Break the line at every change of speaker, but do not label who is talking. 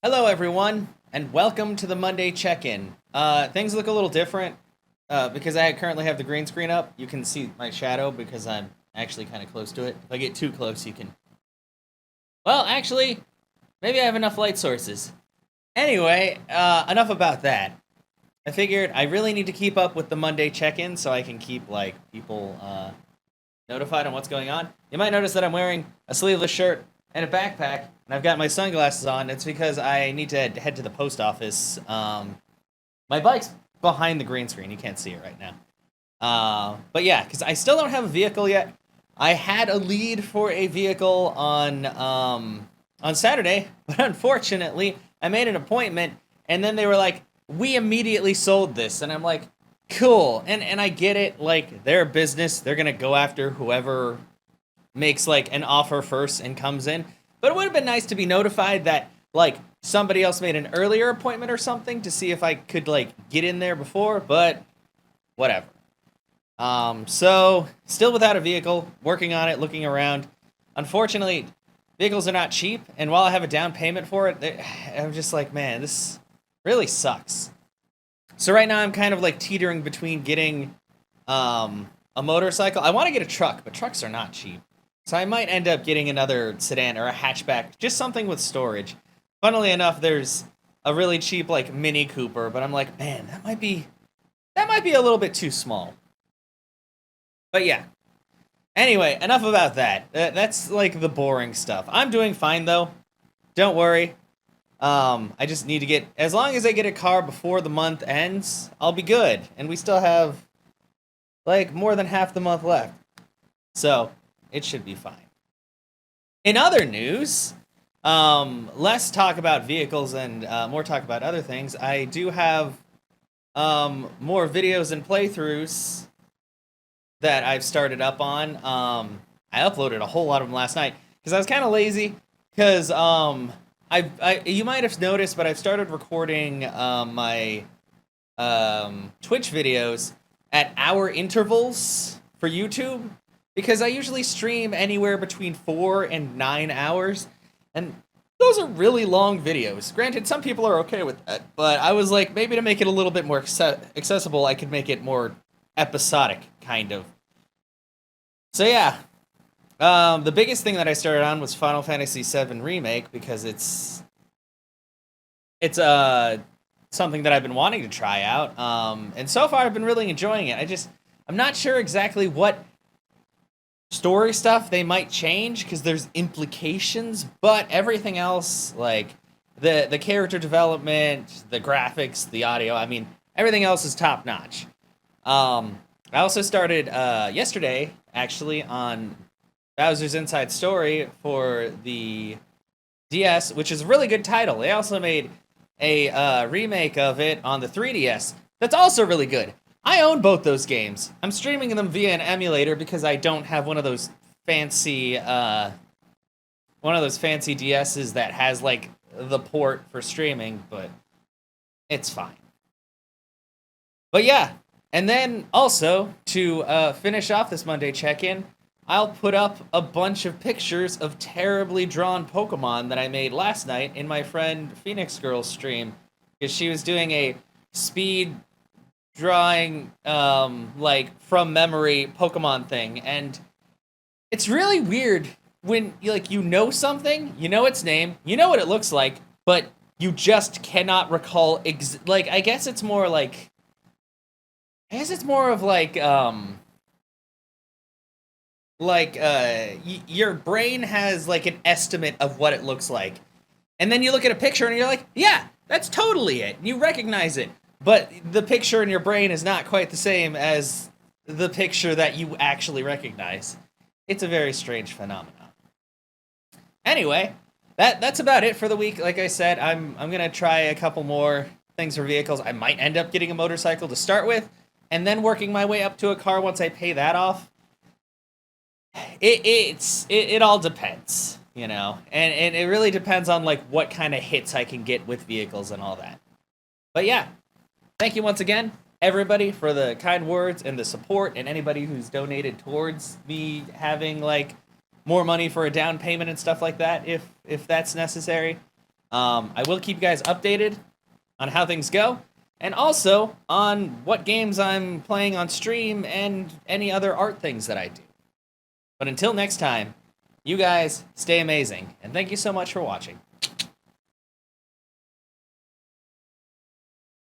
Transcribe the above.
Hello, everyone, and welcome to the Monday check-in. Things look a little different because I currently have the green screen up. You can see my shadow because I'm actually kind of close to it. If I get too close, you can. Well, actually, maybe I have enough light sources. Anyway, enough about that. I figured I really need to keep up with the Monday check-in so I can keep people notified on what's going on. You might notice that I'm wearing a sleeveless shirt and a backpack, and I've got my sunglasses on. It's because I need to head to the post office. My bike's behind the green screen. You can't see it right now. But yeah, because I still don't have a vehicle yet. I had a lead for a vehicle on Saturday, but unfortunately, I made an appointment, and then they were like, "We immediately sold this," and I'm like, "Cool." And I get it. Like, they're a business. They're gonna go after whoever makes like an offer first and comes in. But it would have been nice to be notified that like somebody else made an earlier appointment or something to see if I could like get in there before, but whatever. So still without a vehicle, working on it, looking around. Unfortunately, vehicles are not cheap, and while I have a down payment for it, I'm just like, man, this really sucks. So right now I'm kind of like teetering between getting a motorcycle. I want to get a truck, but trucks are not cheap. So I might end up getting another sedan or a hatchback, just something with storage. Funnily enough, there's a really cheap like Mini Cooper, but I'm like, man, that might be a little bit too small. But yeah. Anyway, enough about that. That's like the boring stuff. I'm doing fine though. Don't worry. I just need to get as long as I get a car before the month ends, I'll be good. And we still have like more than half the month left. So, it should be fine. In other news, less talk about vehicles and more talk about other things. I do have more videos and playthroughs that I've started up on. I uploaded a whole lot of them last night because I was kind of lazy. Because you might have noticed, but I've started recording my Twitch videos at hour intervals for YouTube because I usually stream anywhere between 4 and 9 hours, and those are really long videos. Granted, some people are okay with that, but I was like, maybe to make it a little bit more accessible, I could make it more episodic, kind of. So yeah, the biggest thing that I started on was Final Fantasy VII Remake because it's something that I've been wanting to try out, and so far I've been really enjoying it. I'm not sure exactly what story stuff they might change because there's implications, but everything else, like the character development, the graphics, the audio, I mean, everything else is top notch. I also started yesterday actually on Bowser's Inside Story for the DS, which is a really good title. They also made a remake of it on the 3DS. That's also really good. I own both those games. I'm streaming them via an emulator because I don't have fancy one of those fancy DSs that has like the port for streaming, but it's fine. But yeah, and then also to finish off this Monday check-in, I'll put up a bunch of pictures of terribly drawn Pokemon that I made last night in my friend Phoenix Girl's stream because she was doing a speed drawing like from memory Pokemon thing, and it's really weird when you know something, you know its name, you know what it looks like, but you just cannot recall like I guess it's more of your brain has like an estimate of what it looks like. And then you look at a picture and you're like, "Yeah, that's totally it." And you recognize it. But the picture in your brain is not quite the same as the picture that you actually recognize. It's a very strange phenomenon. Anyway, that's about it for the week. Like I said, I'm gonna try a couple more things for vehicles. I might end up getting a motorcycle to start with, and then working my way up to a car once I pay that off. It all depends, and it really depends on like what kind of hits I can get with vehicles and all that. But yeah, thank you once again, everybody, for the kind words and the support, and anybody who's donated towards me having like more money for a down payment and stuff like that, if that's necessary. I will keep you guys updated on how things go, and also on what games I'm playing on stream and any other art things that I do. But until next time, you guys stay amazing, and thank you so much for watching.